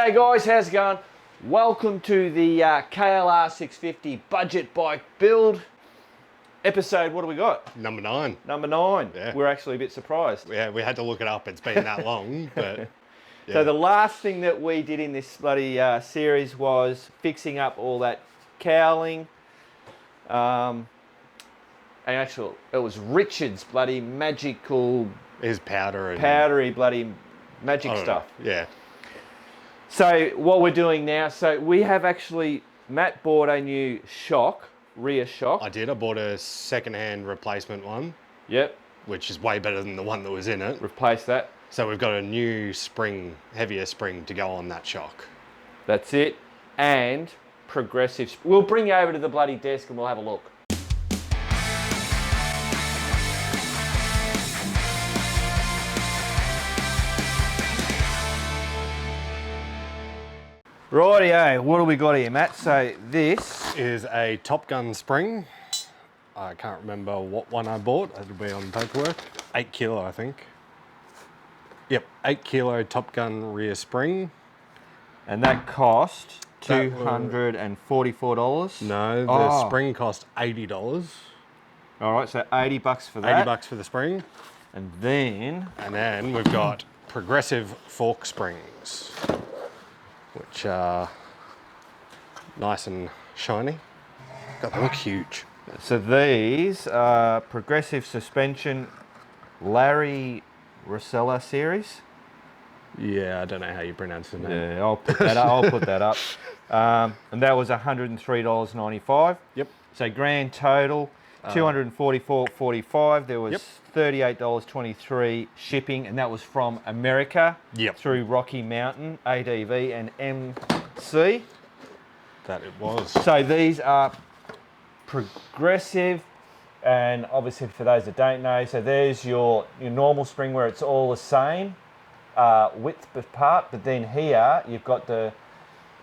G'day guys, how's it going? Welcome to the KLR650 budget bike build episode. What do we got? Number 9. Number 9. Yeah. We're actually a bit surprised. Yeah, we had to look it up. It's been that long, but yeah. So the last thing that we did in this bloody series was fixing up all that cowling. And actually, it was Richard's bloody magical, His powder and powdery bloody magic stuff. Yeah. So what we're doing now, so we have actually, Matt bought a new shock, rear shock. I did. I bought a second-hand replacement one. Yep. Which is way better than the one that was in it. Replace that. So we've got a new spring, heavier spring to go on that shock. That's it. And progressive. We'll bring you over to the bloody desk and we'll have a look. Rightio, what do we got here, Matt? So this Is a Top Gun spring. I can't remember what one I bought. It'll be on paperwork. 8 kilo, I think. Yep, 8 kilo Top Gun rear spring. and that cost That $244. No, the spring cost $80. All right, so 80 bucks for that. $80 for the spring. And then And then we've got progressive fork springs, which are nice and shiny. God, they look huge. so these are progressive suspension Larry Rosella series. Yeah, I don't know how you pronounce the name. Yeah, I'll put that up. I'll put that up. And that was $103.95. Yep. So grand total $244.45. There was Yep. $38.23 shipping, and that was from America. Yep. Through Rocky Mountain, ADV and MC. That it was. So these are progressive, and obviously for those that don't know, so there's your normal spring where it's all the same width apart, but then here you've got the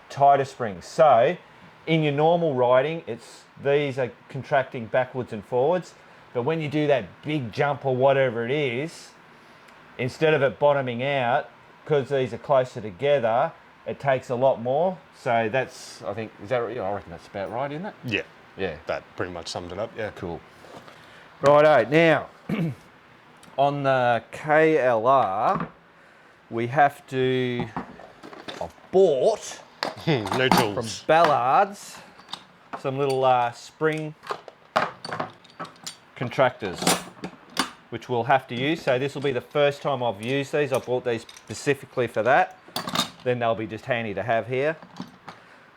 tighter springs. So in your normal riding, these are contracting backwards and forwards, but when you do that big jump or whatever it is, instead of it bottoming out, because these are closer together, it takes a lot more. So that's, I think, is that right? I reckon that's about right, isn't it? Yeah, Yeah. that pretty much sums it up, yeah. Cool. Righto, now, on the KLR, we have to, I've bought No tools. from Ballard's some little spring contractors, which we'll have to use. So this will be the first time I've used these. I bought these specifically for that. Then they'll be just handy to have here.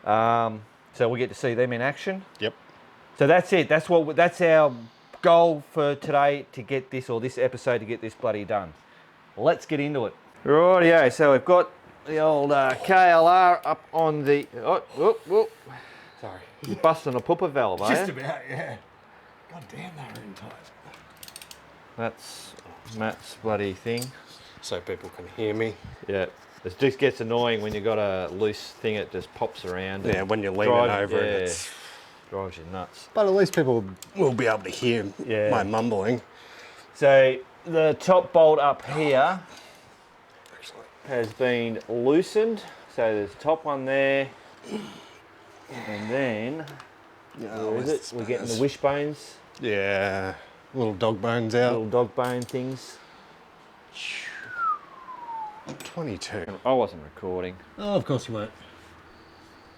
So we'll get to see them in action. Yep. So that's it. That's our goal for today, to get this, or this episode, to get this bloody done. Let's get into it. Rightio. So we've got the old KLR up on the. Oh. Sorry. You're busting a pooper valve, are Just you? about, yeah. God damn, they were in tight. That's Matt's bloody thing. So people can hear me. Yeah. It just gets annoying when you've got a loose thing, it just pops around. Yeah, when you're leaning over it, it's... drives you nuts. But at least people will be able to hear my mumbling. So the top bolt up here has been loosened. So there's the top one there. And then, where is it? We're getting the wishbones. Yeah, little dog bones out. Little dog bone things. 22. I wasn't recording. Oh, of course you weren't.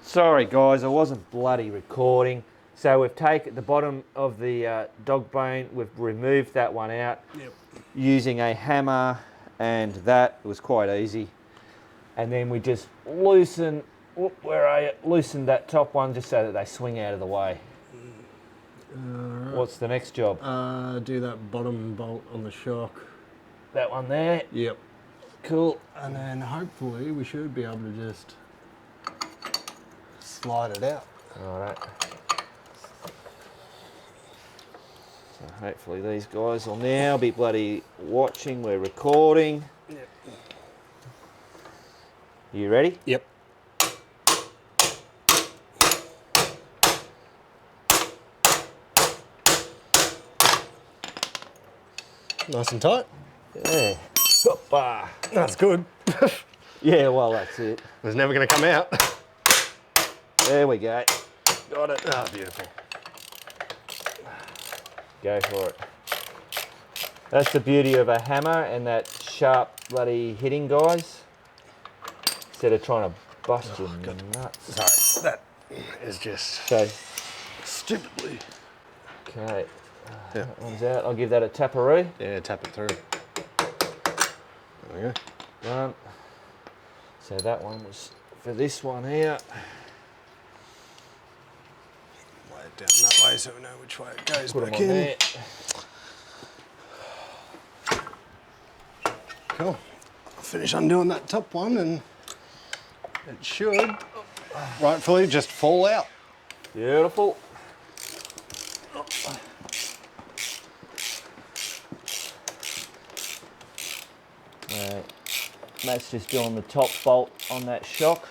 Sorry guys, I wasn't bloody recording. So we've taken the bottom of the dog bone, we've removed that one out using a hammer, and that was quite easy. And then we just loosen that top one just so that they swing out of the way. What's the next job? Do that bottom bolt on the shock. That one there. Yep. Cool. And then hopefully we should be able to just slide it out. Alright. So hopefully these guys will now be bloody watching, we're recording. Yep. You ready? Yep. Nice and tight. Yeah. Hoppa. That's good. Yeah, well, that's it. It was never going to come out. There we go. Got it. Oh, beautiful. Go for it. That's the beauty of a hammer and that sharp bloody hitting, guys. Instead of trying to bust your nuts. Sorry, that is just So, stupidly. okay. Yeah. That one's out. I'll give that a taparoo. Yeah, tap it through. There we go. One. So that one was for this one here. Lay it down that way so we know which way it goes Put them back on in. there. Cool. I'll finish undoing that top one and it should rightfully just fall out. Beautiful. Right. Matt's just doing the top bolt on that shock.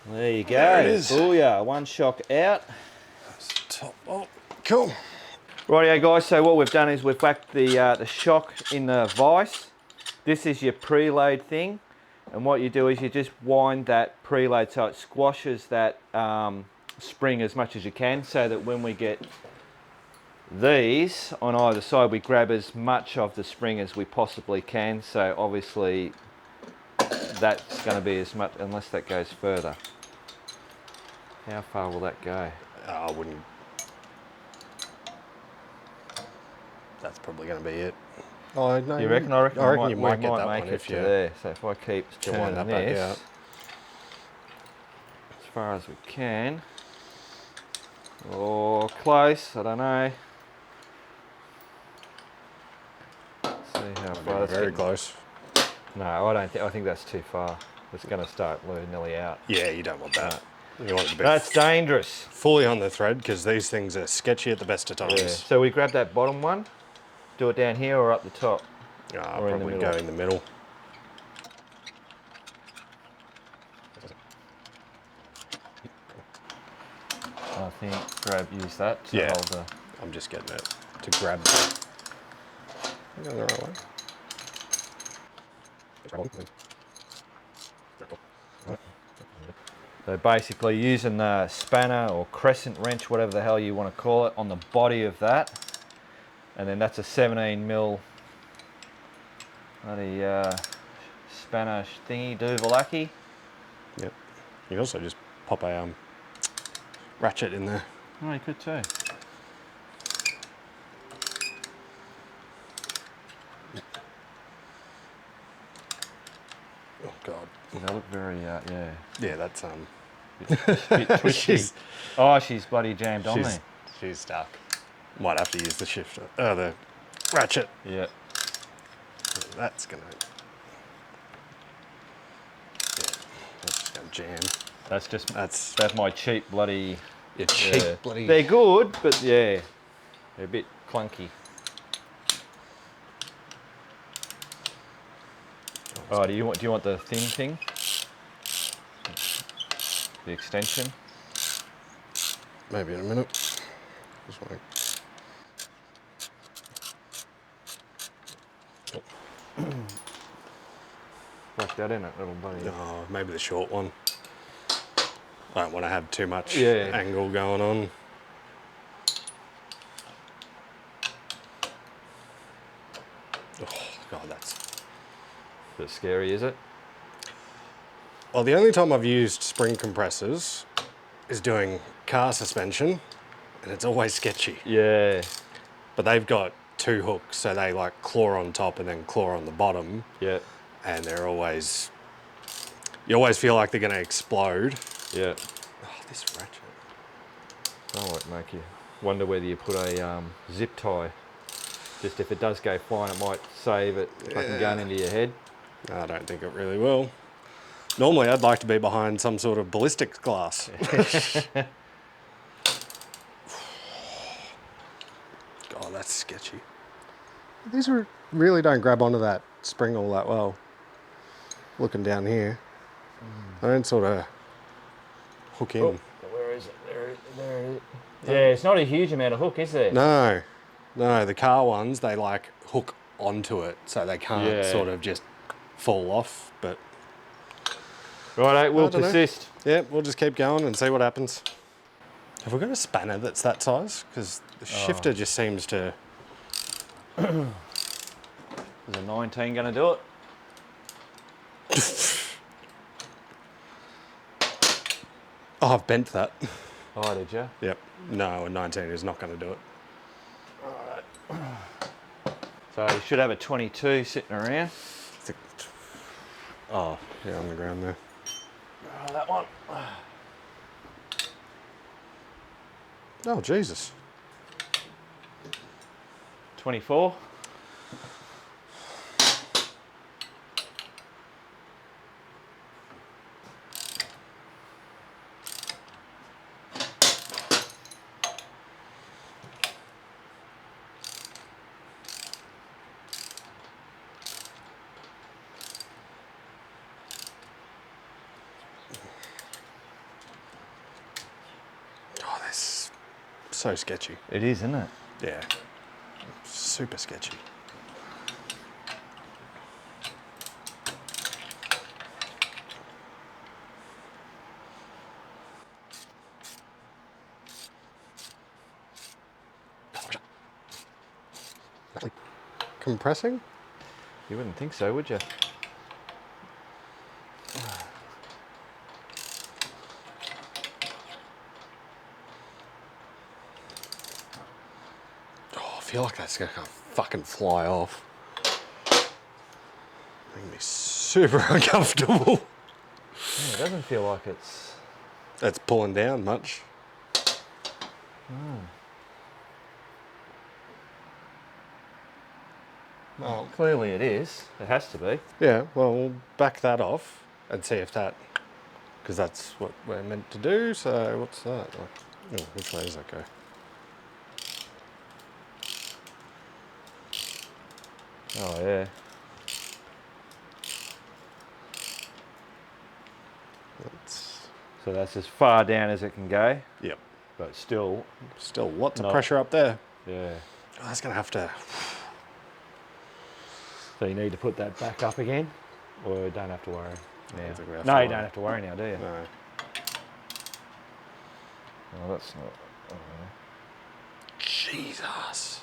There you go. There it is. Booyah. One shock out. That's the top bolt. Cool. Rightio guys, so what we've done is we've whacked the shock in the vise. This is your preload thing, and what you do is you just wind that preload so it squashes that spring as much as you can, so that when we get these on either side we grab as much of the spring as we possibly can. So obviously that's going to be as much, unless that goes further. How far will that go? I wouldn't. That's probably going to be it. Oh, no. You reckon? I reckon, you might we get might that make one it if to you there. So if I keep can wind turning that back this out. as far as we can, or close, I don't know. Let's see how far that's Very getting. close. No, I don't think. I think that's too far. It's going to start nearly out. Yeah, you don't want that. You want it to be That's dangerous. fully on the thread because these things are sketchy at the best of times. Yeah. So we grab that bottom one, do it down here or up the top. I'll Or in the probably middle. go in the middle. I think use that to Yeah. hold the. I'm just getting it to grab that. Am I going the right way? So basically using the spanner or crescent wrench, whatever the hell you want to call it, on the body of that. And then that's a 17mm bloody spanner thingy, Duvalaki. Yep. You can also just pop a ratchet in there. Oh, you could too. Oh God. They look very, yeah. Yeah, that's Bit twisty. She's bloody jammed on there. she's stuck. Might have to use the shifter, the ratchet. Yeah. That's gonna. Yeah, that's just gonna jam. That's my cheap bloody. Your cheap Yeah. bloody. They're good, but yeah, they're a bit clunky. Oh, do you want the thin thing? The extension? Maybe in a minute. Just want Whack that in it, little buddy. oh, maybe the short one. I don't want to have too much Yeah. angle going on. Oh God, that's. Bit scary, is it? Well, the only time I've used spring compressors is doing car suspension, and it's always sketchy. Yeah. But they've got two hooks, so they like claw on top and then claw on the bottom, Yeah. and they're always. You always feel like they're going to explode. Yeah. Oh, this ratchet. I might make you wonder whether you put a zip tie. Just if it does go flying, it might save it fucking going into your head. I don't think it really will. Normally, I'd like to be behind some sort of ballistics glass. God, that's sketchy. These really don't grab onto that spring all that well. Looking down here. They don't sort of hook in. Oh, where is it? There it is. Yeah, it's not a huge amount of hook, is there? No, the car ones, they like hook onto it, so they can't sort of just fall off, but... Righto, we'll I dunno. persist. Yeah, we'll just keep going and see what happens. Have we got a spanner that's that size? Because the shifter just seems to... Is a 19 going to do it? Oh, I've bent that. Oh, did you? Yep. No, a 19 is not going to do it. So you should have a 22 sitting around. Oh, yeah, on the ground there. Oh, that one. Oh, Jesus. 24. Oh, that's so sketchy. It is, isn't it? Yeah. Super sketchy. Compressing? You wouldn't think so, would you? Oh, I feel like that's gonna fucking fly off. Making me super uncomfortable. Yeah, it doesn't feel like it's... That's pulling down much. Well, clearly it is. It has to be. Yeah, well, we'll back that off and see if that, because that's what we're meant to do. So what's that? Oh, which way does that go? Oh, yeah. So that's as far down as it can go, Yep. but still, Still lots of Not- pressure up there. yeah. Oh, that's gonna have to. So you need to put that back up again, or you don't have to worry now. don't think we have No, to you don't worry. have to worry now, do you? No. Oh, that's not... Jesus.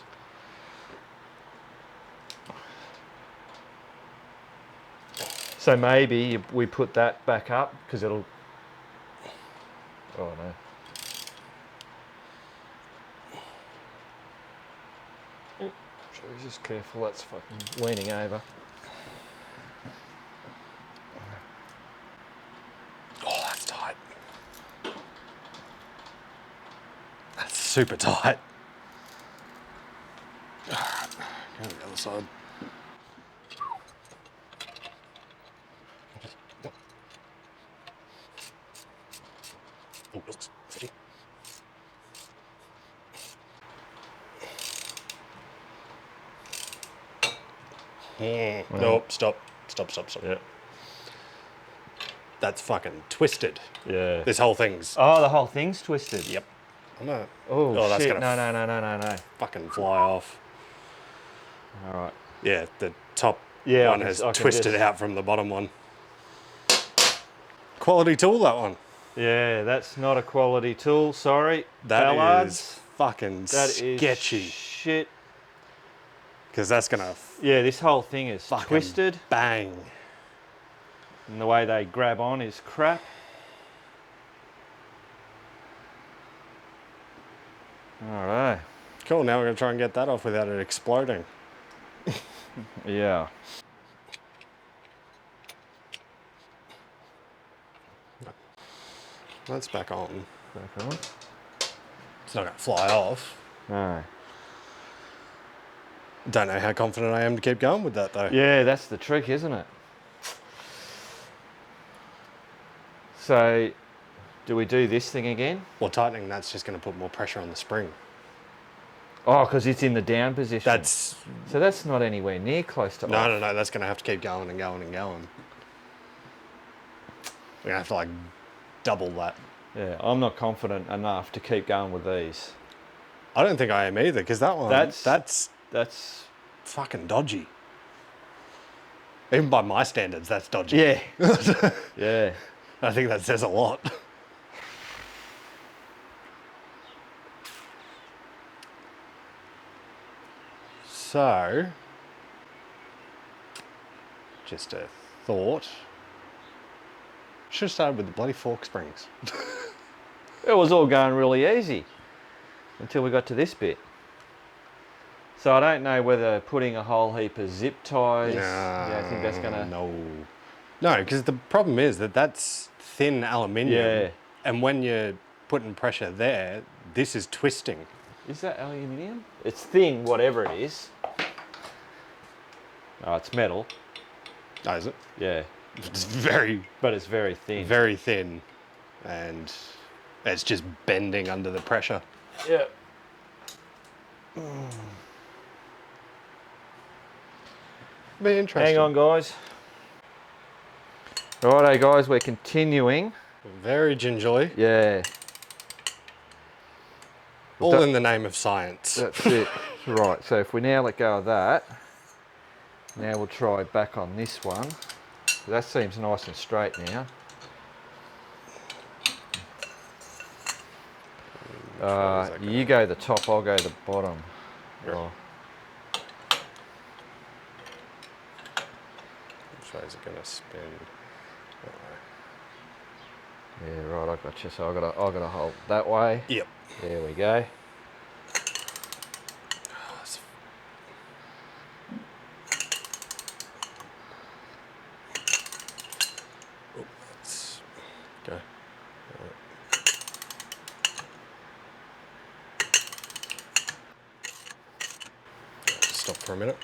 So maybe we put that back up, because it'll... Oh, no. Jesus, careful, that's fucking leaning over. Oh, that's tight. That's super tight. Alright, go to the other side. Oh, looks fitty. Nope, stop. Yeah. That's fucking twisted. Yeah. This whole thing's... Oh, the whole thing's twisted. Yep. I know. Oh, that's shit. gonna No. fucking fly off. All right. Yeah, the top Yeah, one I has can twisted just- out from the bottom one. Quality tool, that one. Yeah, that's not a quality tool. Sorry, That Ballards. is fucking That is sketchy. shit. Because that's gonna Yeah, this whole thing is fucking twisted, bang. and the way they grab on is crap. All right. Cool, now we're gonna try and get that off without it exploding. Yeah. That's back on. Back on. It's not gonna fly off. No. Don't know how confident I am to keep going with that though. Yeah, that's the trick, isn't it? So, do we do this thing again? Well, tightening that's just gonna put more pressure on the spring. Oh, because it's in the down position. That's... So that's not anywhere near close to off. No, that's gonna have to keep going and going and going. We're gonna have to like double that. Yeah, I'm not confident enough to keep going with these. I don't think I am either, because that one, that's fucking dodgy. Even by my standards, that's dodgy. Yeah. Yeah. I think that says a lot. So, just a thought. Should have started with the bloody fork springs. It was all going really easy until we got to this bit. So I don't know whether putting a whole heap of zip ties, I think that's gonna... No, because the problem is that that's thin aluminium. Yeah. And when you're putting pressure there, this is twisting. Is that aluminium? It's thin, whatever it is. Oh, it's metal. Oh, is it? Yeah. It's very... But it's very thin. Very thin. And it's just bending under the pressure. Yeah. Be interesting. Hang on, guys. Righto, guys, we're continuing. Very gingerly. Yeah. All in the name of science. That's it. Right, so if we now let go of that, now we'll try back on this one. That seems nice and straight now. You go the top, I'll go the bottom. Sure. Oh. Which way is it going to spin? Yeah, right, I got you. So I gotta hold that way. Yep. There we go. Let's go. Stop for a minute.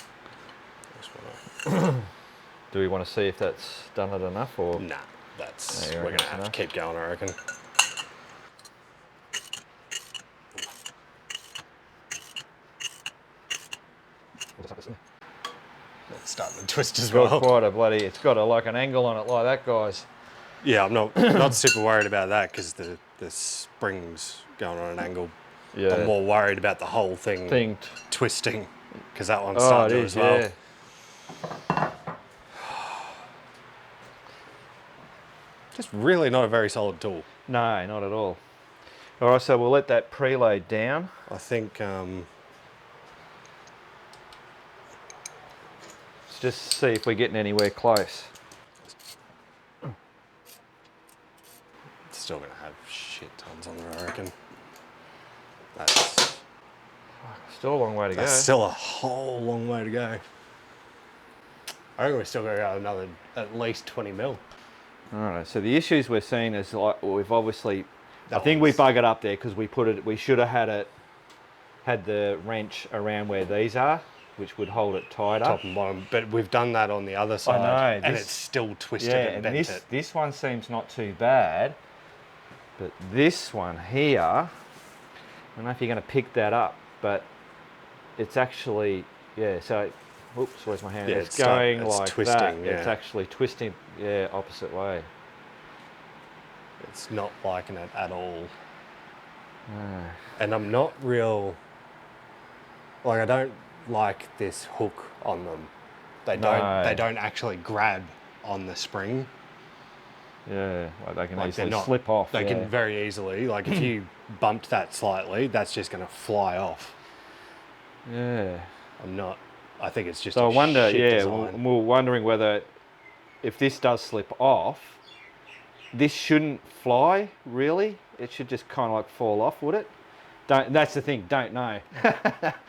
Do we want to see if that's done it enough, or? Nah, that's... No, we're going to have to keep going, I reckon. It's starting to twist as well. It's got like an angle on it like that, guys. Yeah, I'm not super worried about that because the spring's going on an angle. Yeah. I'm more worried about the whole thing twisting because that one's starting to as well. Yeah. Just really not a very solid tool. No, not at all. All right, so we'll let that preload down. I think Let's just see if we're getting anywhere close. it's still going to have shit tons on there, I reckon. That's Still a long way to go. That's still a whole long way to go. I reckon we're still going to go another at least 20 mil. All right, so the issues we're seeing is like we've obviously, I think we buggered up there because we should have had the wrench around where these are, which would hold it tighter. Top and bottom, but we've done that on the other side, I know, and it's still twisted and bent it. This one seems not too bad, but this one here, I don't know if you're going to pick that up, but it's actually, yeah, so, oops, where's my hand? Yeah, it's going it's like twisting, that. yeah. It's actually twisting, yeah, opposite way. It's not liking it at all. And I'm not real, like I don't like this hook on them. They don't actually grab on the spring. Yeah, like they can Like easily slip off. They can very easily, like if you bumped that slightly, that's just going to fly off. Yeah. I think it's just so a I wonder, shit design. we're wondering whether if this does slip off, this shouldn't fly, really. It should just kind of like fall off, would it? That's the thing, don't know.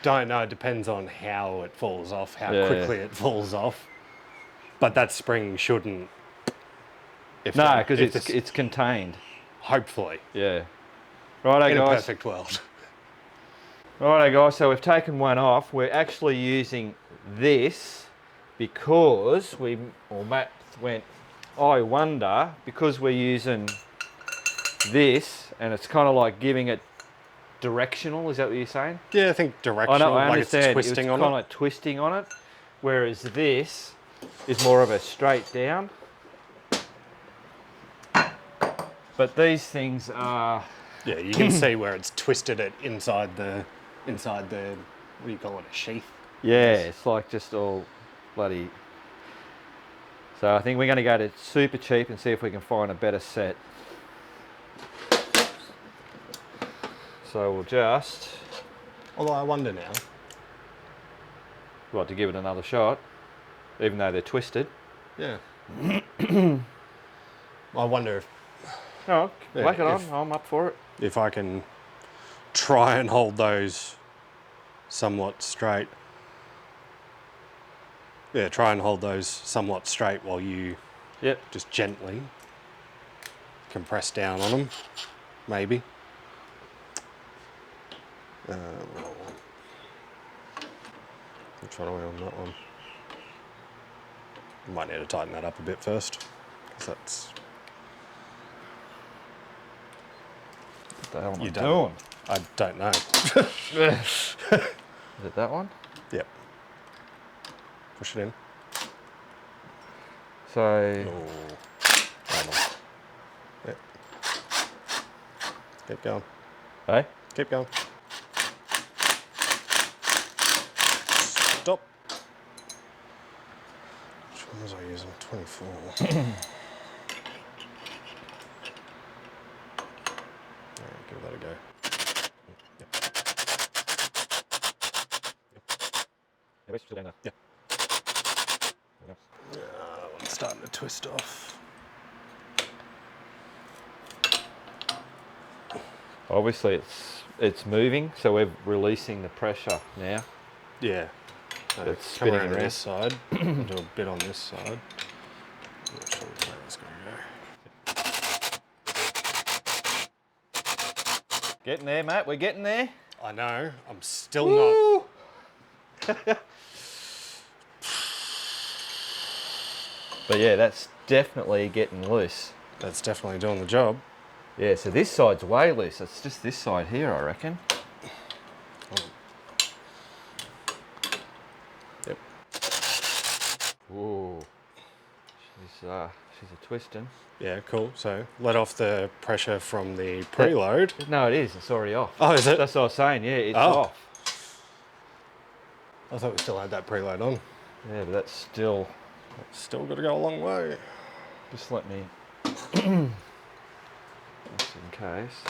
Don't know, it depends on how it falls off, how quickly it falls off. But that spring shouldn't. No, because it's contained. Hopefully. Yeah. Righto, In guys. a perfect world. Righto, guys, so we've taken one off. We're actually using this because Matt went, I wonder, because we're using this and it's kind of like giving it directional, is that what you're saying? Yeah, I think directional, I understand. Like it's twisting on it. Kind of like twisting on it, whereas this is more of a straight down. But these things are... Yeah, you can see where it's twisted it inside the, what do you call it, a sheath? Yeah, it's like just all bloody... So I think we're going to go to super cheap and see if we can find a better set. So we'll just... Although I wonder now. What, to give it another shot? Even though they're twisted? Yeah. I wonder if... No, Yeah, whack it on. I'm up for it. If I can try and hold those somewhat straight. Yeah, try and hold those somewhat straight while you just gently compress down on them, maybe. Which one are we on that one? Might need to tighten that up a bit first, because that's... What the hell am I You doing? I don't know. Is it that one? Yep. Push it in. So... Hold on. Yep. Keep going. Hey? Keep going. Stop. Which one was I using? 24. Alright, give that a go. Yep. Yeah, still down there. Yeah. That one's starting to twist off. Obviously it's moving, so we're releasing the pressure now. Yeah. It's Come spinning around around. this side. And do a bit on this side. Not sure which way that's going to go. Getting there, mate. We're getting there. I know. I'm still not. But yeah, that's definitely getting loose. That's definitely doing the job. Yeah, so this side's way loose. It's just this side here, I reckon. Yep. Whoa. She's a twisting. Yeah, cool. So let off the pressure from the preload. No, it is. It's already off. Oh, is it? That's what I was saying. Yeah, it's off. I thought we still had that preload on. Yeah, but that's still... Still got to go a long way. Just let me... Just in case.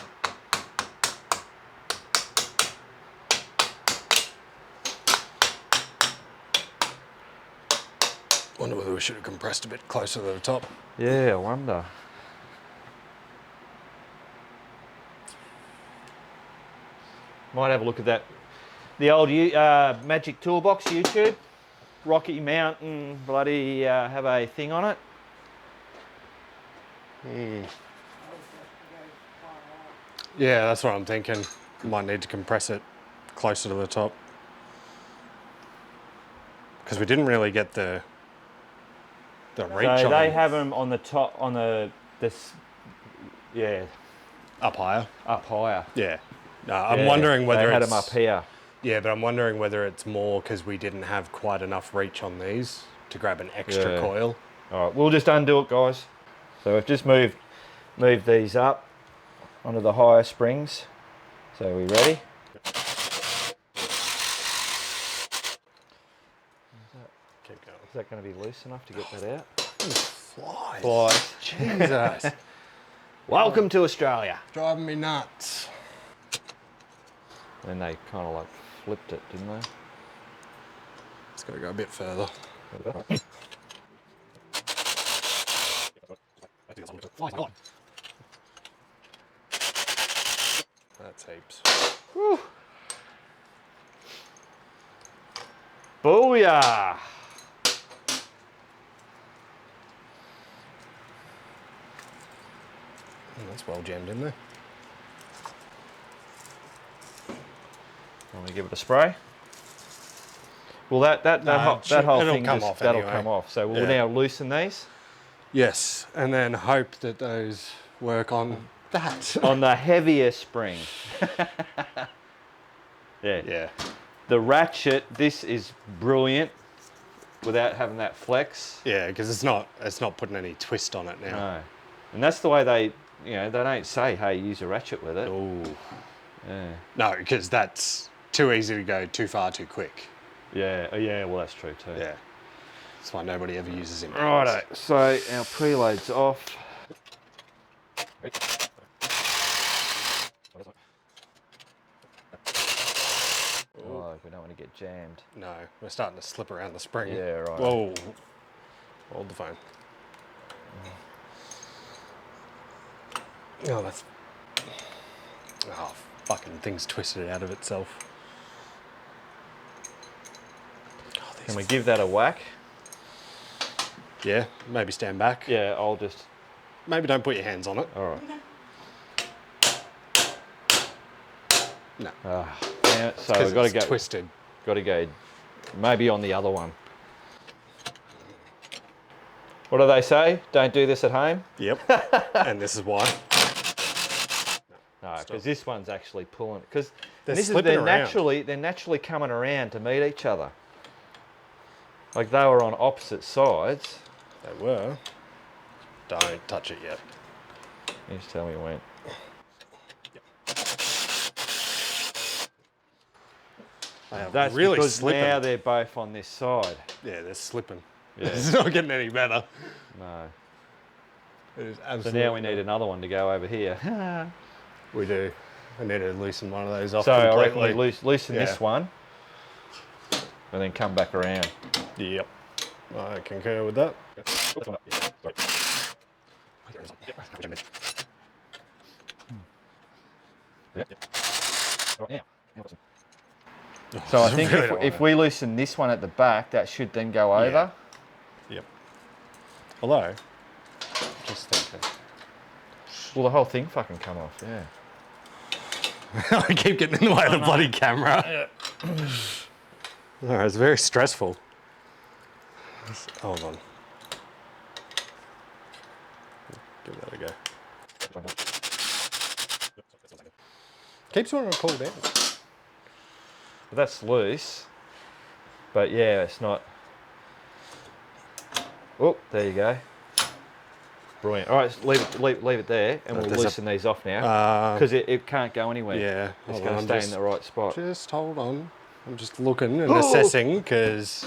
Wonder whether we should have compressed a bit closer to the top. Yeah, I wonder. Might have a look at that. The old Magic Toolbox YouTube. Rocky Mountain, bloody have a thing on it. Yeah, that's what I'm thinking. Might need to compress it closer to the top. Because we didn't really get the reach on So they them. have them on the top, on this, yeah, Up higher. up higher. Yeah. No, I'm Yeah, wondering whether they had it's... them up here. Yeah, but I'm wondering whether it's more because we didn't have quite enough reach on these to grab an extra Yeah. coil. All right, we'll just undo it, guys. So we've just moved these up onto the higher springs. So are we ready? Keep going. Is that going to be loose enough to get that out? Flies. Flies. Jesus. Welcome to Australia. Driving me nuts. And they kind of like flipped it, didn't they? It's got to go a bit further. That's heaps. Whew. Booyah! That's well jammed in there. Want me to give it a spray? Well, that whole it'll thing come just, off that'll anyway. come off. So we'll Yeah. now loosen these Yes, and then hope that those work on that. on the heavier spring. Yeah. Yeah. The ratchet. This is brilliant. Without having that flex. Yeah, because it's not putting any twist on it now. No. And that's the way you know, they don't say, hey, use a ratchet with it. Ooh. Yeah. No, because that's too easy to go too far too quick. Yeah, well, that's true too. Yeah. That's why nobody ever uses him. Righto, so our preload's off. Oh, we don't want to get jammed. No, we're starting to slip around the spring. Yeah, right. Whoa. Hold the phone. Oh, that's... Oh, fucking thing's twisted out of itself. Oh, Can we give that a whack? Yeah, maybe stand back. Yeah, I'll just... Maybe don't put your hands on it. All right. No. Yeah, so we've got to go... twisted. Got to go maybe on the other one. What do they say? Don't do this at home? Yep. And this is why. No, because this one's actually pulling. Because they're naturally coming around to meet each other. Like they were on opposite sides. They were. Don't touch it yet. You just tell me when. That's really because slipping. now they're both on this side. Yeah, they're slipping. Yeah. It's not getting any better. No. It is So absolutely. now we need another one to go over here. We do. I need to loosen one of those off. So I reckon completely. we loosen this one and then come back around. Yep. I concur with that. So I think if we loosen this one at the back, that should then go over. Yep. Although, just thinking. Well, the whole thing fucking come off, yeah. I keep getting in the way of the bloody camera. No, it's very stressful. Hold on. Give that a go. Keeps wanting to cool down. But that's loose. But yeah, it's not. Oh, there you go. Brilliant. All right, leave it there, and we'll loosen these off now because it can't go anywhere. Yeah, it's going to stay in the right spot. Just hold on. I'm just looking and assessing because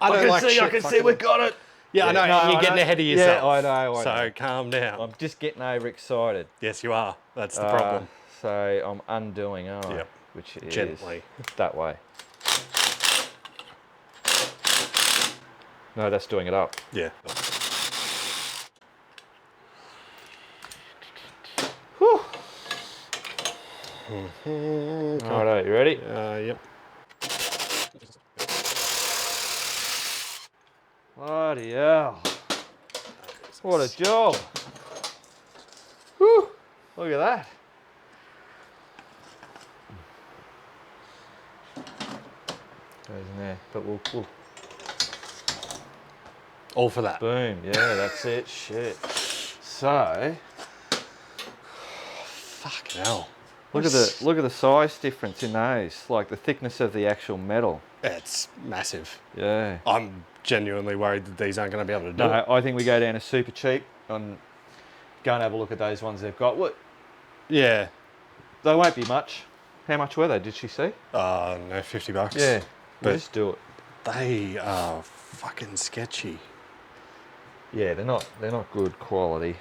I can see we've got it. Yeah, I know. And you're getting ahead of yourself. Yeah, I know. So calm down. I'm just getting overexcited. Yes, you are. That's the problem. So I'm undoing, which is gently that way. No, that's doing it up. Yeah. Whew. All right, you ready? Yep. Bloody hell. What a job. Whew. Look at that. Goes in there, but we'll all for that. boom. Yeah, that's it. Shit. So, Fucking hell. look at the size difference in those, like the thickness of the actual metal. It's massive. Yeah. I'm genuinely worried that these aren't going to be able to do it. No, I think we go down to Super Cheap and go and have a look at those ones they've got. What? Yeah. They won't be much. How much were they? Did she see? No, $50. Yeah. But Just do it. they are fucking sketchy. Yeah, they're not good quality.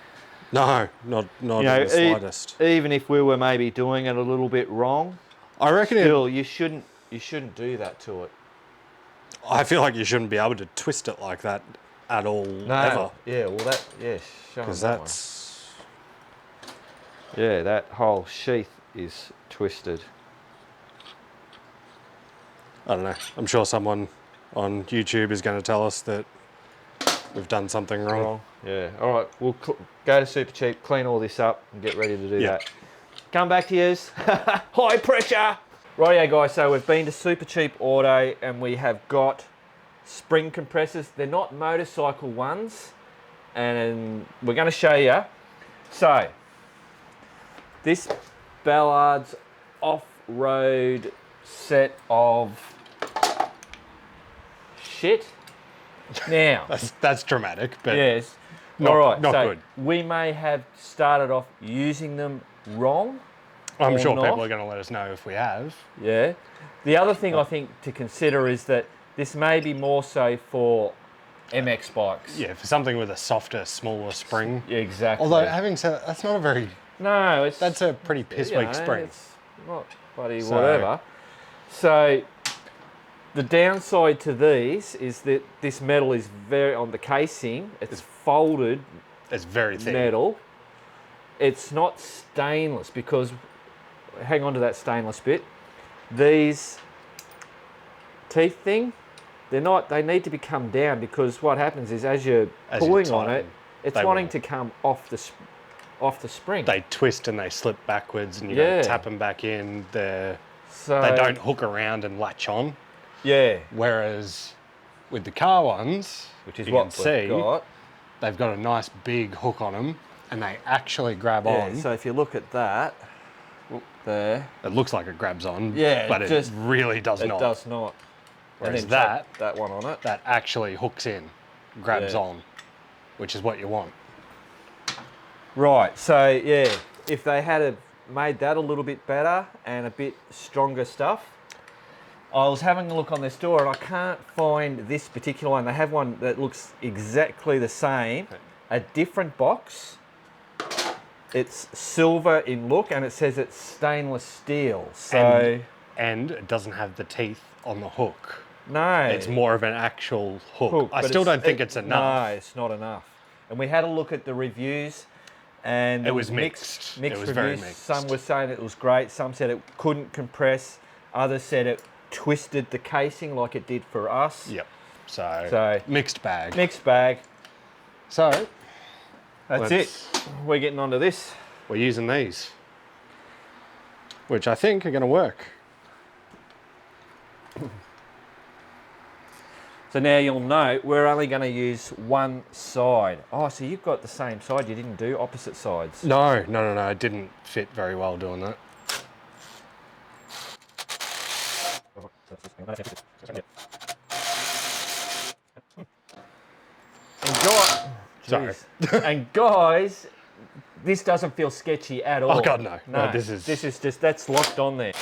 No, not in the slightest. Even if we were maybe doing it a little bit wrong, I reckon still you shouldn't do that to it. I feel like you shouldn't be able to twist it like that at all, ever. Yeah, well Because that's... Yeah, that whole sheath is twisted. I don't know. I'm sure someone on YouTube is going to tell us that we've done something wrong. Yeah. All right, we'll go to Super Cheap, clean all this up, and get ready to do that. Come back to yous. High pressure. Rightio, guys. So we've been to Super Cheap Auto, and we have got spring compressors. They're not motorcycle ones, and we're going to show you. So this Ballard's off-road set of shit. Now, That's dramatic, but yes, not, All right, not so good. we may have started off using them wrong. I'm or sure not. people are going to let us know if we have. Yeah. The other thing I think to consider is that this may be more so for MX bikes. Yeah, for something with a softer, smaller spring. Yeah, exactly. Although, having said that, that's not a very... No, it's... That's a pretty piss-weak spring. It's not bloody So- whatever. So, the downside to these is that this metal is very... On the casing, it's folded It's very thin. metal. It's not stainless because... Hang on to that stainless bit. These teeth thing, they're not... They need to be come down because what happens is as you're As you pulling on tighten, it, it's they wanting will. to come off the spring. They twist and they slip backwards and you Yeah. gotta tap them back in. They So, don't hook around and latch on. Yeah. Whereas with the car ones, Which is you what can see, we've got. they've got a nice big hook on them and they actually grab Yeah, on. so if you look at that, there, It looks like it grabs on, Yeah, but it it just- really does it not. does not. Whereas and then that, chuck that one on it. that actually hooks in, grabs Yeah. on, which is what you want. Right, so yeah, if they had made that a little bit better and a bit stronger stuff. I was having a look on their store and I can't find this particular one. They have one that looks exactly the same, a different box. It's silver in look and it says it's stainless steel. So And it doesn't have the teeth on the hook. no, It's more of an actual hook. hook, I but still don't think it's enough. No, it's not enough. And we had a look at the reviews, and It was mixed. It was reviews. very mixed. Some were saying it was great. Some said it couldn't compress. Others said it twisted the casing like it did for us. Yep. So, So- mixed bag. Mixed bag. So That's Let's- it. We're getting onto this. we're using these, which I think are going to work. So now you'll know we're only going to use one side. Oh, so you've got the same side. You didn't do opposite sides. No. It didn't fit very well doing that. And guys, Sorry. and guys, this doesn't feel sketchy at all. Oh, God, no. No, this is- just, that's locked on there.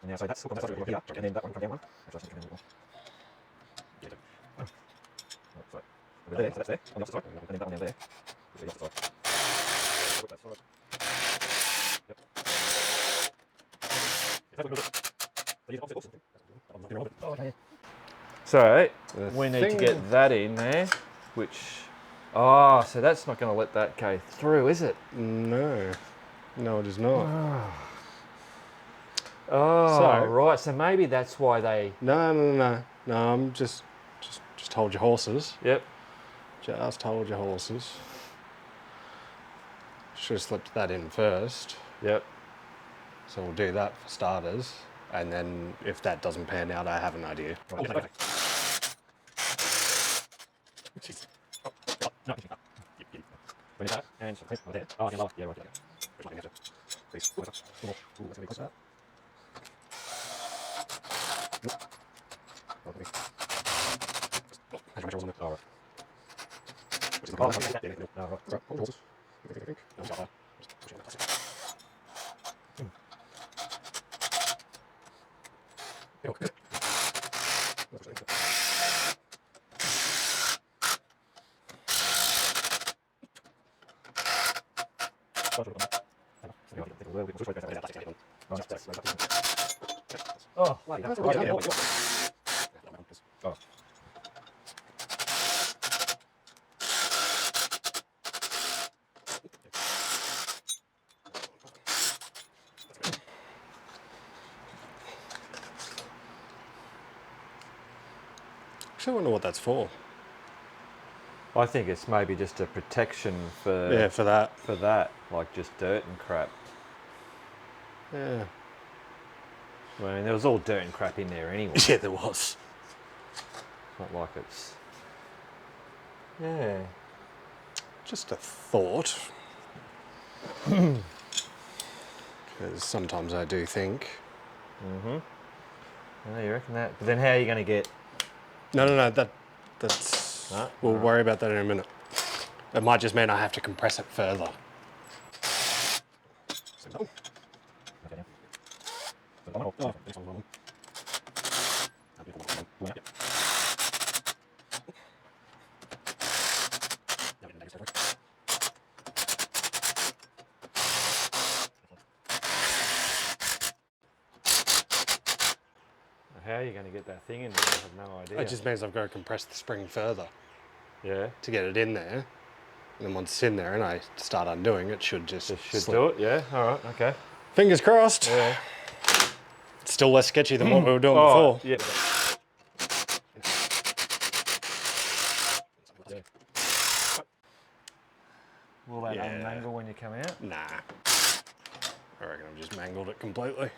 And now, so that's hooked on that side here, and then that one from down one. There, so that's there, on the opposite side, and then that one down there. The opposite side. That side. Yep. Is that what it is? So use opposite hooks. Oh, okay. So we need to get that in there, which, oh, so that's not going to let that go through, is it? No, it is not. Oh, So- right. So maybe that's why they. No. I'm just hold your horses. Yep. Just hold your horses. Should have slipped that in first. Yep. So we'll do that for starters. And then if that doesn't pan out, I have an idea. Oh, Actually, I wonder what that's for. I think it's maybe just a protection for Yeah, for that. for that, like just dirt and crap. Yeah. I mean, there was all dirt and crap in there anyway. Yeah, there was. It's not like it's. Yeah. Just a thought. Because sometimes I do think. Oh, you reckon that? But then how are you going to get? No. That's. No? We'll worry about that in a minute. It might just mean I have to compress it further. How are you going to get that thing in there? I have no idea. It just means I've got to compress the spring further Yeah. to get it in there. And then once it's in there and I start undoing it, should just Should slip. do it. Yeah. All right. Okay. Fingers crossed. Yeah. It's still less sketchy than what we were doing before. Yeah. Will that unmangle when you come out? Nah. I reckon I've just mangled it completely.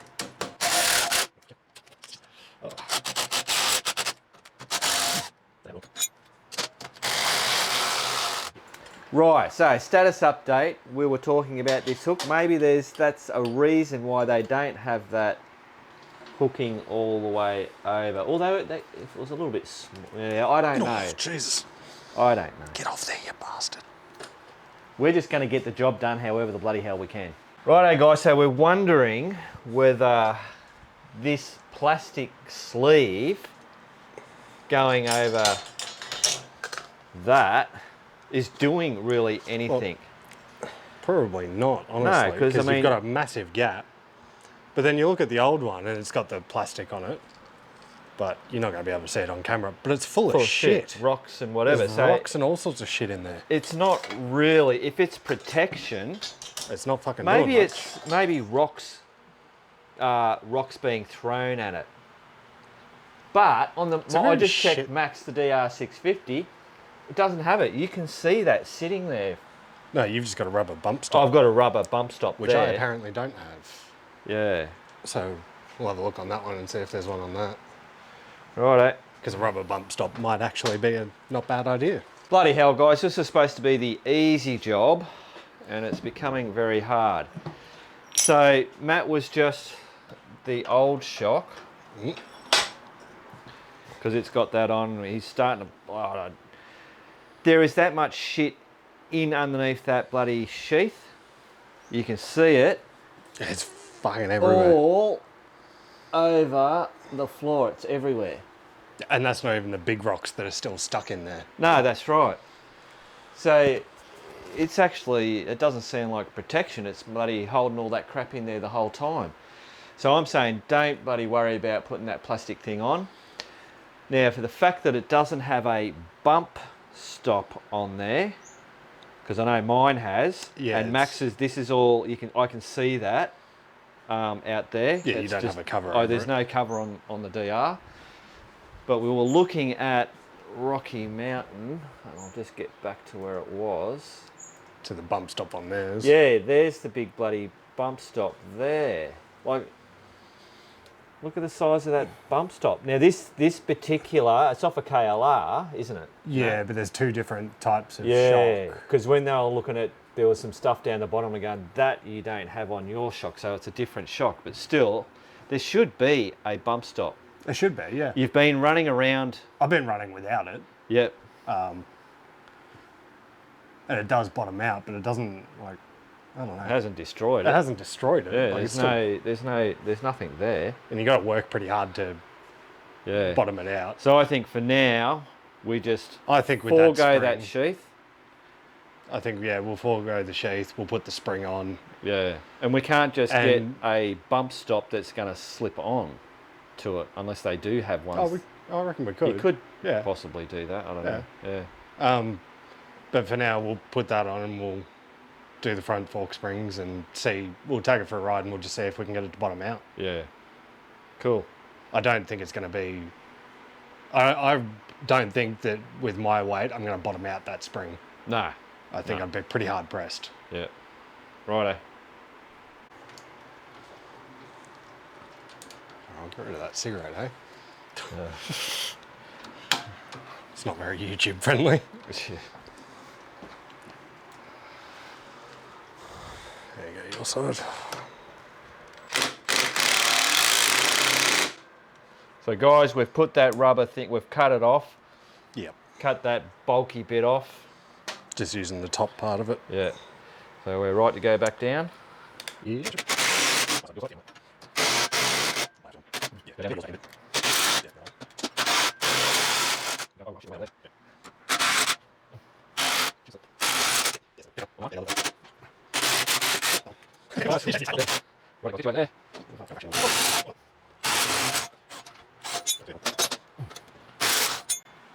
Right, so status update. We were talking about this hook. Maybe that's a reason why they don't have that hooking all the way over. Although if it was a little bit small. Yeah, I don't know. Jesus. I don't know. Get off there, you bastard. We're just going to get the job done however the bloody hell we can. Righto guys, so we're wondering whether this plastic sleeve going over that is doing really anything. Well, probably not, honestly. No, 'cause I mean, you've got a massive gap. But then you look at the old one and it's got the plastic on it. But you're not going to be able to see it on camera. But it's full of shit. Rocks and whatever. There's rocks and all sorts of shit in there. It's not really, if it's protection, it's not fucking maybe doing it's maybe rocks being thrown at it. But on the I just checked Max the DR650, it doesn't have it. You can see that sitting there. No, you've just got a rubber bump stop. I've got a rubber bump stop which there. I apparently don't have. Yeah. So we'll have a look on that one and see if there's one on that. Righto. Because a rubber bump stop might actually be a not bad idea. Bloody hell, guys. This is supposed to be the easy job, and it's becoming very hard. So Matt was just the old shock. Because it's got that on. He's starting to... Oh, there is that much shit in underneath that bloody sheath. You can see it. It's fucking everywhere. All over the floor. It's everywhere. And that's not even the big rocks that are still stuck in there. No, that's right. So it's actually, it doesn't seem like protection. It's bloody holding all that crap in there the whole time. So I'm saying don't bloody worry about putting that plastic thing on. Now for the fact that it doesn't have a bump stop on there, because I know mine has, and Max's, this is all, I can see that out there. Yeah, it's you don't just, have a cover Oh, there's no cover on the DR. But we were looking at Rocky Mountain, and I'll just get back to where it was. To the bump stop on theirs. Yeah, there's the big bloody bump stop there. Like, look at the size of that bump stop. Now this particular, it's off a KLR, isn't it? Yeah, but there's two different types of Yeah, shock. because when they were looking at, there was some stuff down the bottom again that you don't have on your shock, so it's a different shock. But still, there should be a bump stop. It should be, yeah. You've been running around. I've been running without it. Yep. And it does bottom out, but it doesn't, like, I don't know. It hasn't destroyed it. It hasn't destroyed it. Yeah, like, there's nothing there. And you got to work pretty hard to bottom it out. So I think for now, we just forego that sheath. I think, we'll forego the sheath. We'll put the spring on. Yeah, and we can't just get a bump stop that's going to slip on to it unless they do have one. I reckon we could. You could possibly do that. I don't know. Yeah. But for now, we'll put that on and we'll do the front fork springs and see. We'll take it for a ride and we'll just see if we can get it to bottom out. Yeah. Cool. I don't think it's going to be I don't think that with my weight, I'm going to bottom out that spring. No. I think I'd be pretty hard pressed. Yeah. Righto. I'll get rid of that cigarette, eh? It's not very YouTube friendly. There you go, your side. So guys, we've put that rubber thing, we've cut it off. Yep. Cut that bulky bit off. Just using the top part of it. Yeah. So we're right to go back down. Yeah.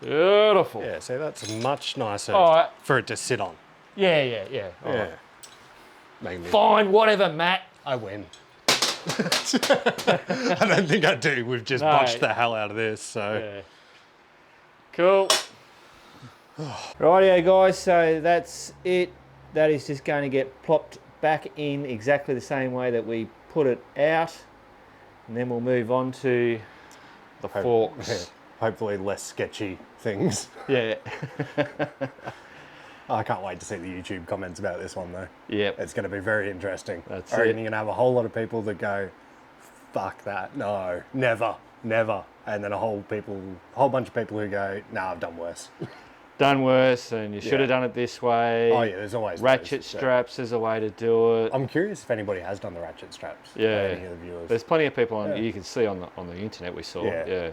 Beautiful. Yeah, see, that's much nicer Alright. for it to sit on. Yeah. All Yeah. right. Making me, Fine, whatever, Matt. I win. I don't think I do. We've just botched the hell out of this, so. Yeah. Cool. Rightio guys, so that's it. That is just going to get plopped back in exactly the same way that we put it out. And then we'll move on to the forks. Hopefully less sketchy things. Yeah. I can't wait to see the YouTube comments about this one though. Yep. It's going to be very interesting. That's I reckon it. you're going to have a whole lot of people that go, fuck that, no, never. And then a whole bunch of people who go, nah, I've done worse. Done worse, and you should have done it this way. Oh yeah, there's always ratchet those, so. straps is a way to do it. I'm curious if anybody has done the ratchet straps. Yeah. Any of the viewers. There's plenty of people on you can see on the internet we saw. Yeah. Yeah.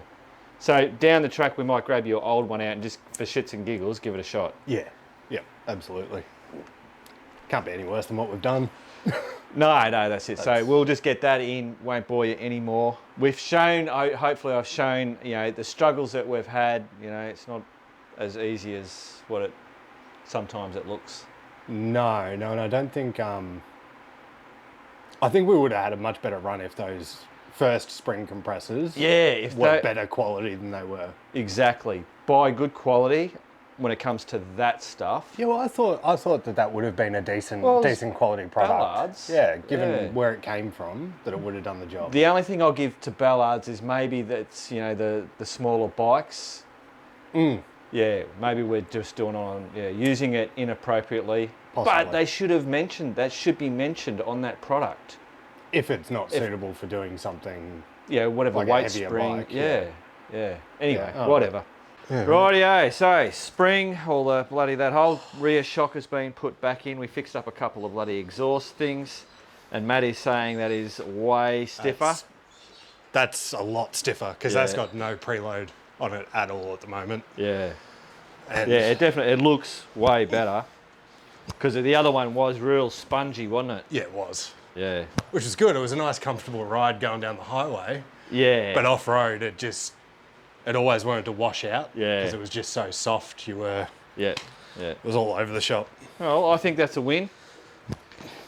So down the track we might grab your old one out and just for shits and giggles give it a shot. Yeah. Absolutely. Can't be any worse than what we've done. No, that's it. So we'll just get that in, won't bore you anymore. We've shown, hopefully I've shown, the struggles that we've had, it's not as easy as what sometimes it looks. No, and I don't think, I think we would have had a much better run if those first spring compressors were better quality than they were. Exactly. Buy good quality when it comes to that stuff. Yeah, well, I thought that would have been a decent quality product. Ballards. Yeah, given where it came from, that it would have done the job. The only thing I'll give to Ballards is maybe that's the smaller bikes. Yeah, maybe we're just doing using it inappropriately. Possibly. But they should have mentioned that should be mentioned on that product. If it's not suitable for doing something. Yeah, whatever like weight a heavier spring. bike, Yeah. Anyway, Yeah. whatever. Yeah. Rightio, so spring, all the that whole rear shock has been put back in. We fixed up a couple of bloody exhaust things, and Matty's saying that is way stiffer. That's a lot stiffer because that's got no preload on it at all at the moment. Yeah. And It looks way better because the other one was real spongy, wasn't it? Yeah, it was. Yeah. Which is good. It was a nice, comfortable ride going down the highway. Yeah. But off road, it always wanted to wash out. Yeah. Because it was just so soft. Yeah. It was all over the shop. Well, I think that's a win.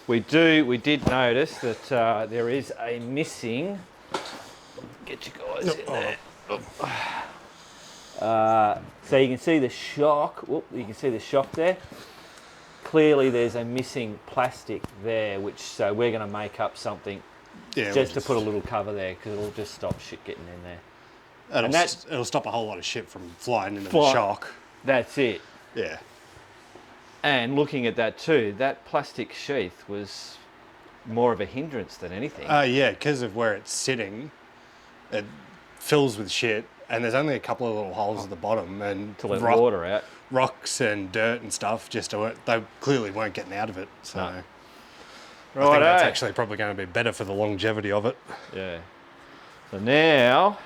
We did notice that there is a missing. Get you guys in there. So you can see the shock. You can see the shock there. Clearly, there's a missing plastic there, so we're going to make up something just to put a little cover there because it'll just stop shit getting in there. It'll stop a whole lot of shit from flying into the shock. That's it. Yeah. And looking at that too, that plastic sheath was more of a hindrance than anything. Yeah, because of where it's sitting, it fills with shit, and there's only a couple of little holes at the bottom, and to let water out. Rocks and dirt and stuff, they clearly weren't getting out of it. So I think that's actually probably going to be better for the longevity of it. Yeah. So now,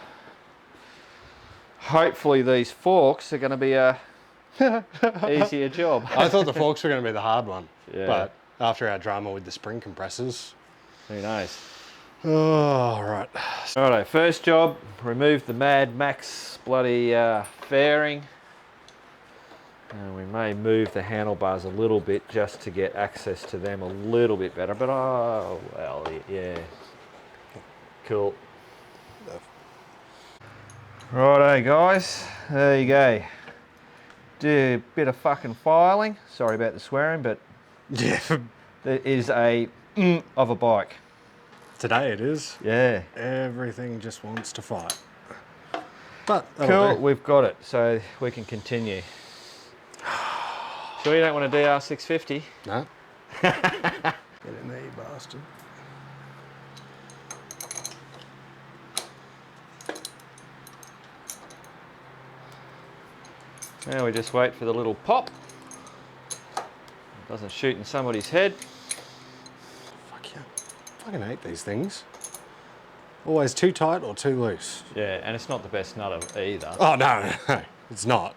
hopefully these forks are going to be a easier job. I thought the forks were going to be the hard one, but after our drama with the spring compressors, who knows? Oh, right. Righto, first job, remove the Mad Max bloody fairing. And we may move the handlebars a little bit just to get access to them a little bit better, but yeah. Cool. Righto guys, there you go. Do a bit of fucking filing. Sorry about the swearing, but Yeah. there is a of a bike. Today it is. Yeah. Everything just wants to fight. But Cool, we've got it, so we can continue. Sure you don't want a DR650? No. Get in there, you bastard. Now we just wait for the little pop. It doesn't shoot in somebody's head. Fuck yeah. I fucking hate these things. Always too tight or too loose. Yeah, and it's not the best nut either. Oh, no, no, it's not.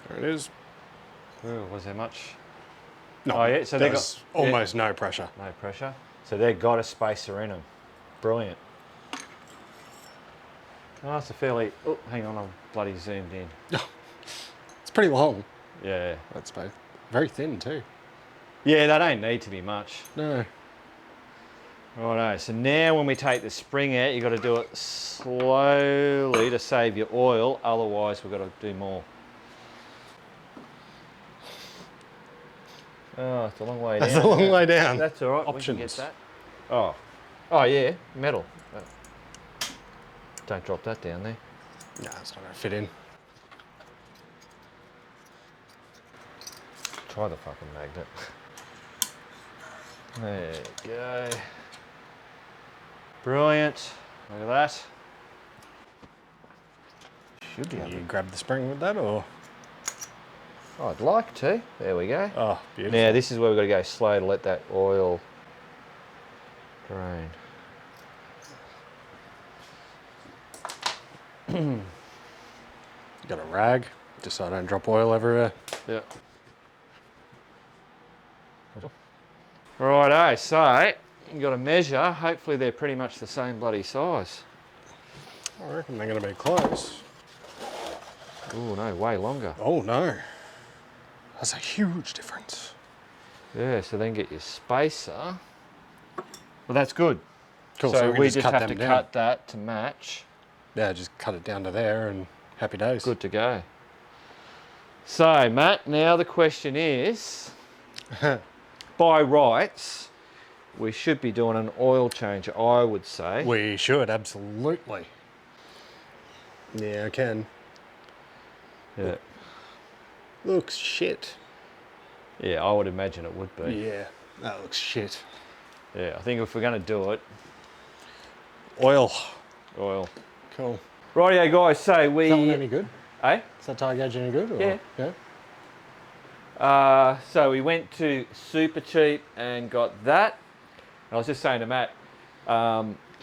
There it is. Ooh, was there much? No, Oh yeah, so they there's got almost no pressure. no pressure. So they've got a spacer in them. Brilliant. Oh, it's a fairly. Oh, hang on, I'm bloody zoomed in. It's pretty long. Yeah. That's both. Very thin too. Yeah, they don't need to be much. No. Righto, so now when we take the spring out, you've got to do it slowly to save your oil, otherwise we've got to do more. Oh, it's a long way down. That's a long way down. That's all right, Options. we can get that. Oh, oh yeah, metal. Don't drop that down there. No, it's not going to fit in. Try the fucking magnet. There you go. Brilliant. Look at that. Should be Can able you to. grab the spring with that or? I'd like to. There we go. Oh, beautiful. Now this is where we've got to go slow to let that oil drain. Got a rag, just so I don't drop oil everywhere. Yeah. Righto, so you've got to measure. Hopefully they're pretty much the same bloody size. I reckon they're going to be close. Oh no, way longer. Oh no, that's a huge difference. Yeah, so then get your spacer. Well, that's good. Cool, So we just cut have them to down. cut that to match. Yeah, just cut it down to there and happy days. Good to go. So, Matt, now the question is, by rights, we should be doing an oil change, I would say. We should, absolutely. Yeah, I can. Yeah. Looks shit. Yeah, I would imagine it would be. Yeah, that looks shit. Yeah, I think if we're going to do it, Oil. oil. Cool. Rightio, guys, so we... Is that one any good? Eh? Is that tire gauge any good? Or? Yeah. Yeah. So we went to Super Cheap and got that. I was just saying to Matt,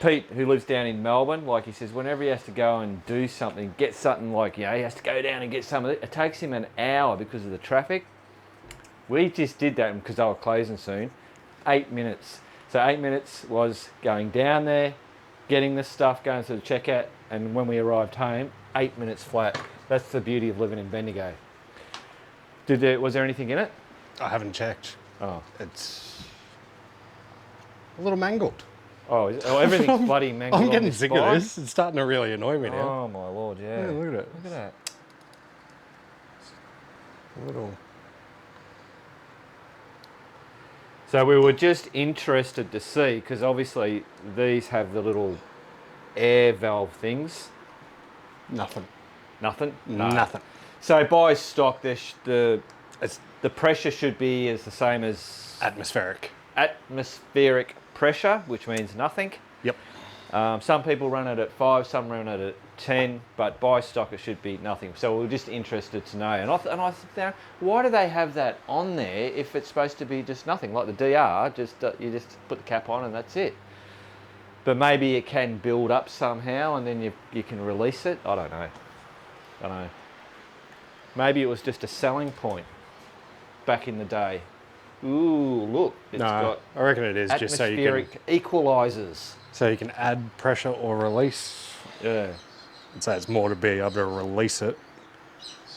Pete, who lives down in Melbourne, like he says, whenever he has to go and do something, get something like, you know, he has to go down and get some of it. It takes him an hour because of the traffic. We just did that because they were closing soon. 8 minutes. So 8 minutes was going down there, getting the stuff, going to the checkout, and when we arrived home, 8 minutes flat. That's the beauty of living in Bendigo. Was there anything in it? I haven't checked. Oh. It's a little mangled. Oh, everything's bloody mangled. I'm on getting this sick spine. of this. It's starting to really annoy me now. Oh my lord, yeah. Yeah, look at it. Look at that. A little. So we were just interested to see, because obviously these have the little air valve things. Nothing. Nothing? No. Nothing. So by stock, the pressure should be as the same as Atmospheric. atmospheric pressure, which means nothing. Yep. Some people run it at 5, some run it at 10, but by stock it should be nothing. So we were just interested to know. And I thought, why do they have that on there if it's supposed to be just nothing? Like the DR, you just put the cap on and that's it. But maybe it can build up somehow and then you can release it. I don't know. Maybe it was just a selling point back in the day. Ooh, look, it's got I reckon it is just so you atmospheric equalizers. can add pressure or release. Yeah. I'd say it's more to be able to release it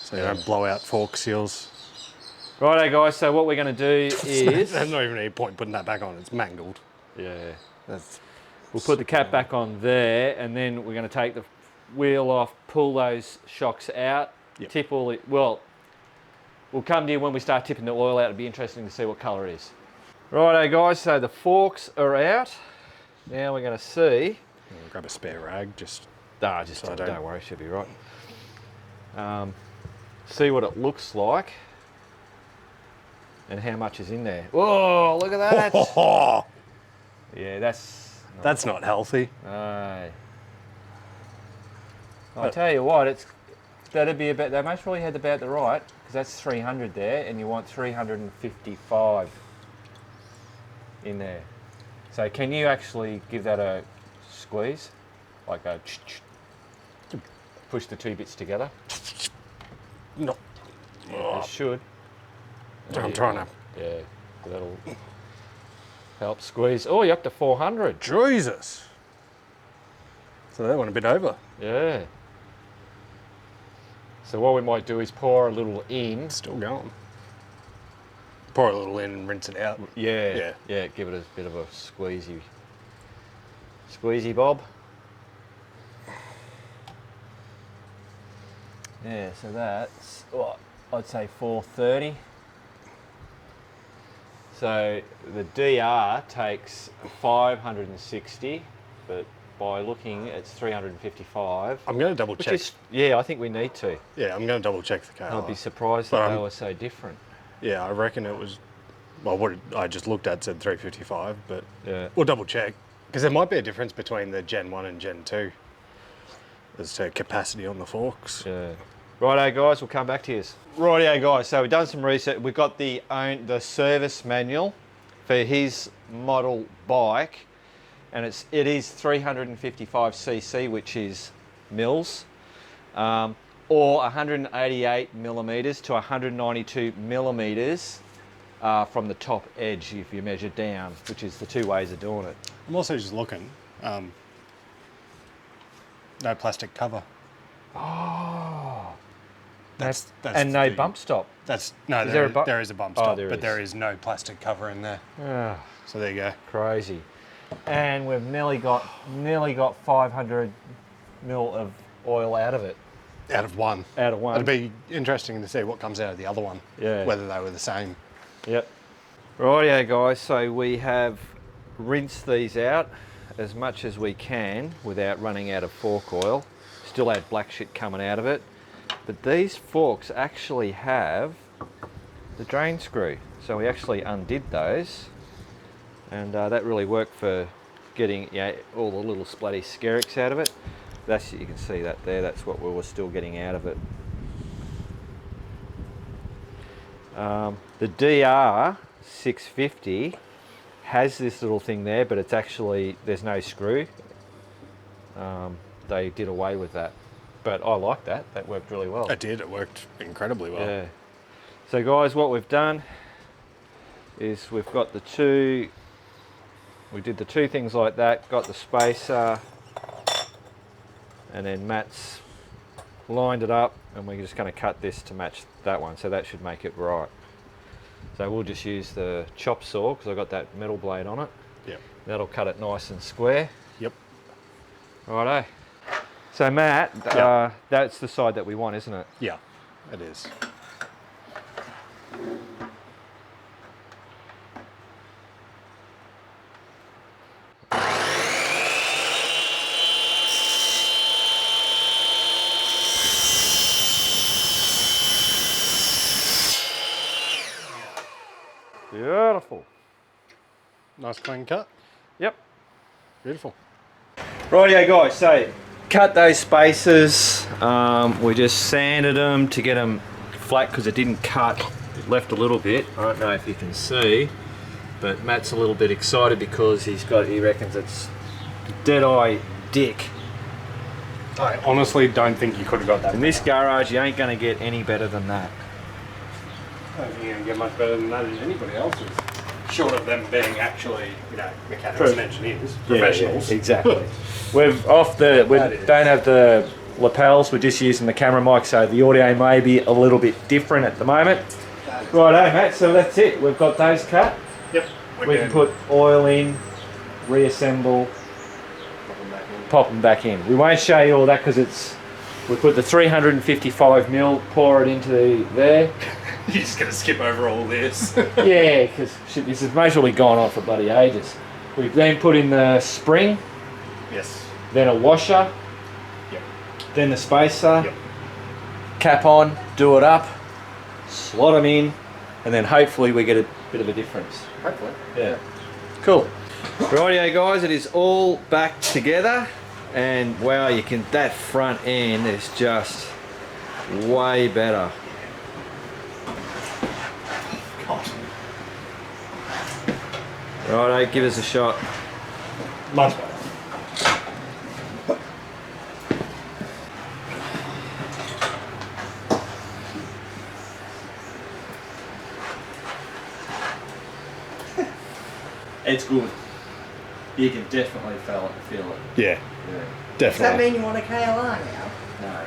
So you don't blow out fork seals. Righto guys, so what we're going to do is... There's not even any point putting that back on, it's mangled. Yeah. That's We'll put the cap back on there, and then we're going to take the wheel off, pull those shocks out, tip all it... Well, we'll come to you when we start tipping the oil out. It'll be interesting to see what colour it is. Righto guys, so the forks are out. Now we're going to see... I'll grab a spare rag, just... Nah, just so don't worry, should be right. See what it looks like. And how much is in there. Whoa, look at that. Yeah, that's not healthy. No. I'll tell you what, that'd be about, they most probably had about the right, because that's 300 there, and you want 355 in there. So can you actually give that a squeeze? Like a push the two bits together? No. You should. I'm trying to. Yeah, that'll help squeeze. Oh, you're up to 400. Jesus. So that went a bit over. Yeah. So what we might do is pour a little in. Still going. Pour a little in and rinse it out. Yeah. Yeah, give it a bit of a squeezy bob. Yeah, so that's, I'd say 430. So the DR takes 560, but by looking, it's 355. I'm going to double check. Yeah, I think we need to. Yeah, I'm going to double check the KLR. I'd be surprised that they were so different. Yeah, I reckon it was, well, what I just looked at said 355, but yeah, we'll double check. Because there might be a difference between the Gen 1 and Gen 2 as to capacity on the forks. Yeah. Righto guys, we'll come back to you. Righto guys, so we've done some research. We've got the service manual for his model bike, and it is 355cc, which is mils, or 188 millimeters to 192 millimeters from the top edge if you measure down, which is the two ways of doing it. I'm also just looking, no plastic cover. Oh. That's and no bump stop. No, there is a bump stop, but there is no plastic cover in there. Oh, so there you go. Crazy. And we've nearly got 500 mil of oil out of it. Out of one. Out of one. It'd be interesting to see what comes out of the other one. Yeah. Whether they were the same. Yep. Rightio guys, so we have rinsed these out as much as we can without running out of fork oil. Still had black shit coming out of it. But these forks actually have the drain screw. So we actually undid those, and that really worked for getting all the little splatty skerricks out of it. You can see that there, that's what we were still getting out of it. The DR650 has this little thing there, but it's actually, there's no screw. They did away with that. But I like that. That worked really well. It did. It worked incredibly well. Yeah. So guys, what we've done is we've got the two. We did the two things like that. Got the spacer, and then Matt's lined it up, and we're just going to cut this to match that one. So that should make it right. So we'll just use the chop saw because I've got that metal blade on it. Yep. That'll cut it nice and square. Yep. Righto. So Matt, that's the side that we want, isn't it? Yeah, it is. Beautiful. Nice clean cut. Yep. Beautiful. Rightio guys, so cut those spacers. We just sanded them to get them flat because it didn't cut. It left a little bit. I don't know if you can see, but Matt's a little bit excited because he reckons it's dead-eye dick. I honestly don't think you could have got that. In this garage, you ain't going to get any better than that. I don't think you're going to get much better than that as anybody else's. Short of them being actually, mechanics and engineers, professionals. Yeah, exactly. We don't have the lapels. We're just using the camera mic, so the audio may be a little bit different at the moment. Righto, mate, so that's it. We've got those cut. Yep. We can put oil in, reassemble, pop them back in. We won't show you all that because we put the 355mm, pour it into there. You're just going to skip over all this. Yeah, because this has mostly gone on for bloody ages. We've then put in the spring. Yes. Then a washer. Yep. Then the spacer. Yep. Cap on, do it up, slot them in, and then hopefully we get a bit of a difference. Hopefully. Yeah. Cool. Rightio guys, it is all back together, and wow, that front end is just way better. Righto, give us a shot. Much better. It's good. You can definitely feel it. Yeah, Does definitely. that mean you want a KLR now? No.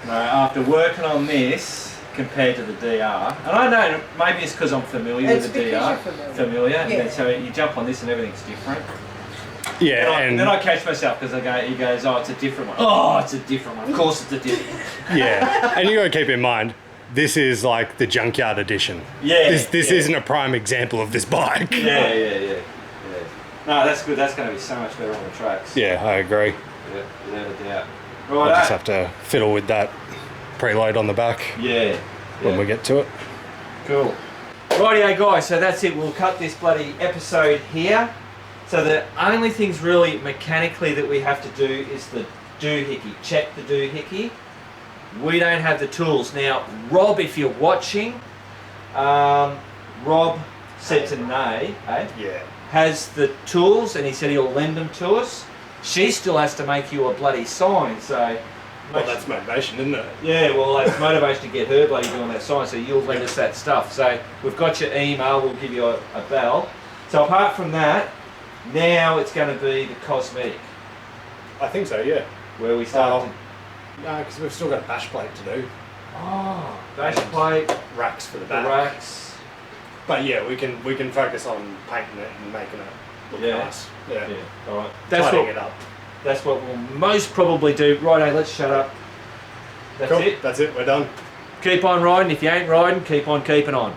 No, after working on this compared to the DR, and I know maybe it's because I'm familiar It's with the because DR. you're Familiar. Yeah. And so you jump on this and everything's different. Yeah, And then I catch myself because he goes, oh, it's a different one. Oh, it's a different one. Of course it's a different one. yeah, and you got to keep in mind, this is like the junkyard edition. Yeah. This isn't a prime example of this bike. Yeah. No, that's good. That's going to be so much better on the tracks. Yeah, I agree. Yeah, without a doubt. I'll Right. just have to fiddle with that preload on the back Yeah. when we get to it. Cool. Rightio guys, so that's it. We'll cut this bloody episode here. So the only things really mechanically that we have to do is the doohickey. Check the doohickey. We don't have the tools. Now, Rob, if you're watching, Rob said to Nay, Yeah. has the tools and he said he'll lend them to us. She still has to make you a bloody sign, so... Well, that's motivation, isn't it? Yeah, well, that's motivation to get her bloody doing that sign, so you'll lend us that stuff. So we've got your email, we'll give you a bell. So apart from that, now it's going to be the cosmetic, I think so, yeah. where we start No, because we've still got a bash plate to do. Oh, bash plate, Racks for the the back. racks. But yeah, we can focus on painting it and making it look Yeah. nice. Yeah. All right. That's Tidying what, it up. that's what we'll most probably do. Righto, let's shut up. That's Cool. it. That's it. We're done. Keep on riding. If you ain't riding, keep on keeping on.